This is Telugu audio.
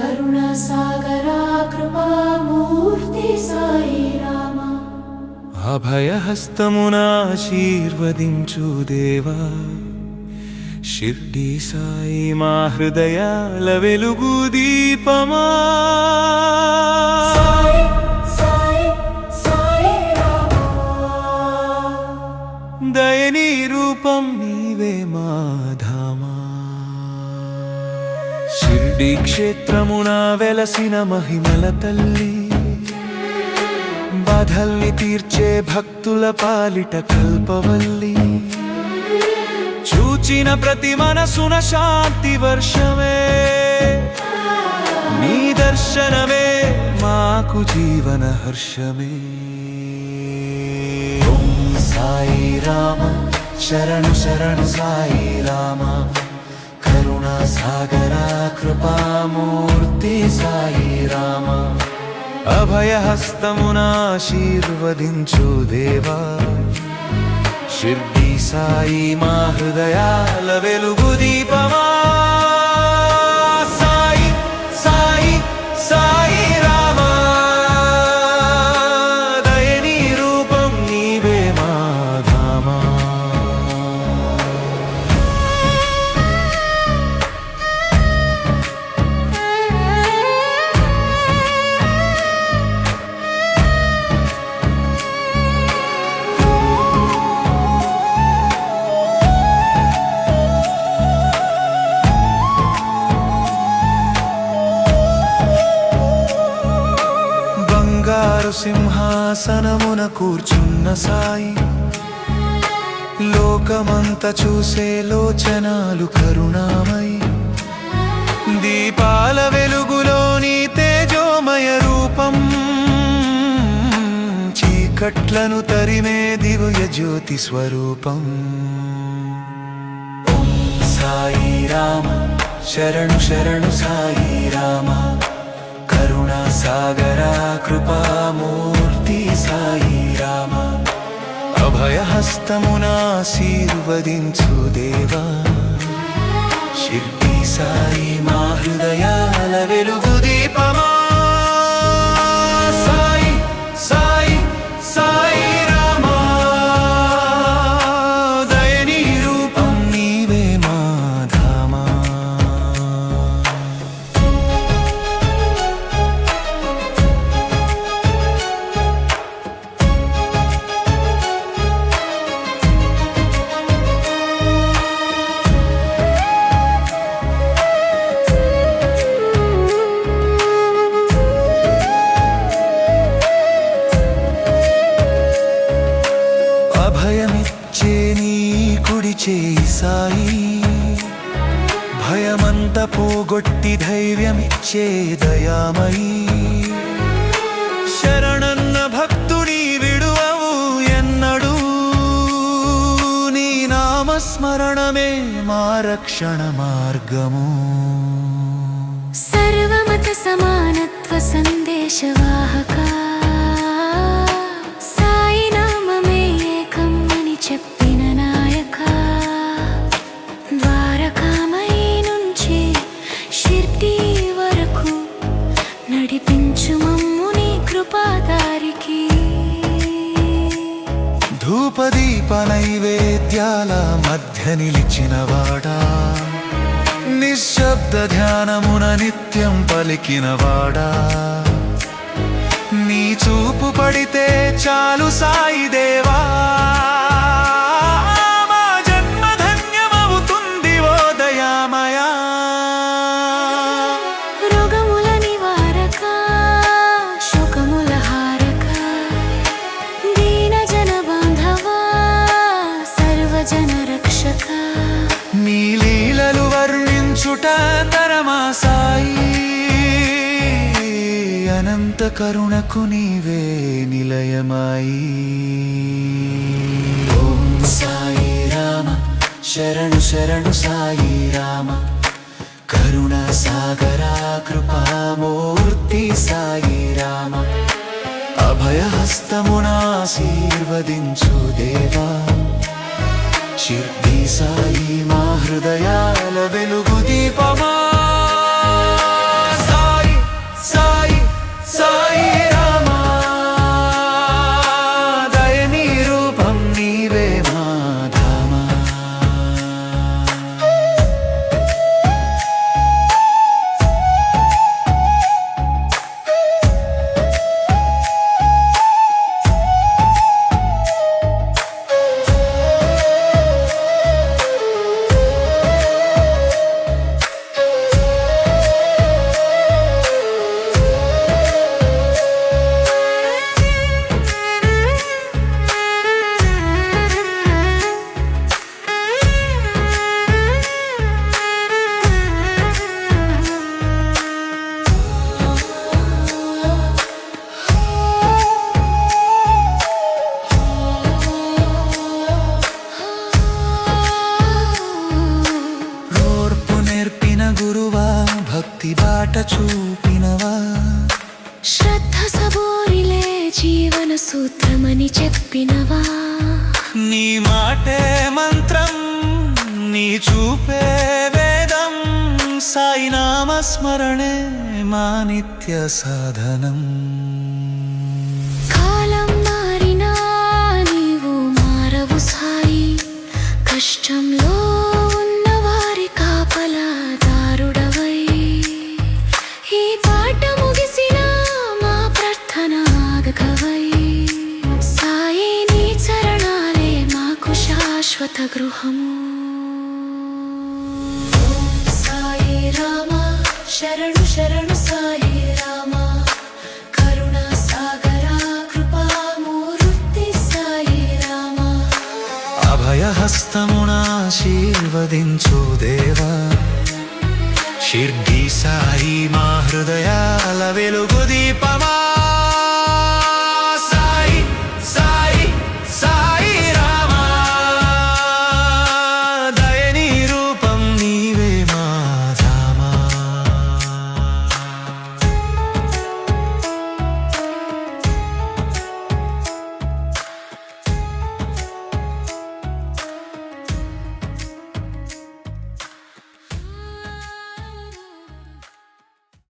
కరుణాసాగరా కృపామూర్తి సాయి రామ అభయహస్తమున ఆశీర్వదించు దేవా షిర్డీ సాయి మా హృదయాల వెలుగు దీపమా దయనీ రూపం నీవే మా ధామా షిర్డీ క్షేత్రమున వెలసిన మహిమల తల్లి బాధల్ని తీర్చే భక్తుల పాలిట కల్పవల్లి చూచిన ప్రతి మనసున శాంతి వర్షమే నీ దర్శనమే మాకు జీవన హర్షమే ఓం సాయి రామ శరణు శరణు సాయి రామ కరుణా సాగరా కృపామూర్తి సాయి రామ అభయహస్తమున ఆశీర్వదించు దేవా షిర్డీ సాయి మా హృదయాల వెలుగు దీపమా సాయి సాయి సాయి రామ దయనీ రూపం నీవే మా ధామా సింహాసనమున కూర్చున్న సాయి లోకమంత చూసే లోచనాలు కరుణామయి దీపాల వెలుగులోని తేజోమయ రూపం చీకట్లను తరిమే దివ్య జ్యోతి స్వరూపం సాయి రామ శరణు శరణు సాయి రామ కరుణా సాగరా కృపామూర్తి సాయి రామ అభయహస్తమున ఆశీర్వదించు దేవా షిర్డీ సాయి మా హృదయాల వెలుగు దీపమా సాయి సాయి సాయి రామ దయనీ రూపం నీవే మా ధామా అభయమిచ్చే నీ కుడి చేయి సాయి భయమంత పోగొట్టి ధైర్యమిచ్చే దయామయి శరణన్న భక్తుని విడువవు ఎన్నడూ నీ నామస్మరణమే మా రక్షణ మార్గము సర్వమత సమానత్వ సందేశవాహక సాయి నామమే ఏకం అని చెప్పిన నాయక ద్వారకామయి నుంచి షిర్డీ వరకు నడిపించు మమ్ము నీ కృపాదారికి ధూపదీప నైవేద్యాల మధ్య నిలిచినవాడా నిశ్శబ్ద ధ్యానమున నిత్యం పలికినవాడా నీ చూపు పడితే చాలు సాయి దేవా మా జన్మ ధన్యమవుతుంది ఓ దయామయా రోగముల నివారక శోకముల హారక దీన జన బాంధవా సర్వజన రక్షక నీ లీలలు వర్ణించుట తరమా సాయి అనంత కరుణకు నీవే నిలయమాయి ఓం సాయి రామ శరణు శరణు సాయి రామ కరుణా సాగరా కృపామూర్తి సాయి రామ అభయహస్తమున ఆశీర్వదించు దేవా షిర్డీ సాయి మా హృదయాల వెలుగు దీపమా సాయి బాట చూపినవా శ్రద్ధ సబోరిలే జీవన సూత్రమని చెప్పినవా నీ మాటే మంత్రం నీ చూపే వేదం సాయి నామస్మరణే మా నిత్య సాధనం కాలం మారినా నీవు మారవు సాయి కష్టంలో ఉన్నవారి కాపలాదారుడవై ఈ పాట ముగిసిన మా ప్రార్థన ఆగకవై సాయి నీ చరణాలే మాకు శాశ్వత గృహము సాయి రామ శరణు శరణు సాయి రామ కరుణ సాగర కృపామూర్తి సాయి రామ అభయహస్తమునాశీర్వదించు దేవా షిర్డీ సాయి మా హృదయా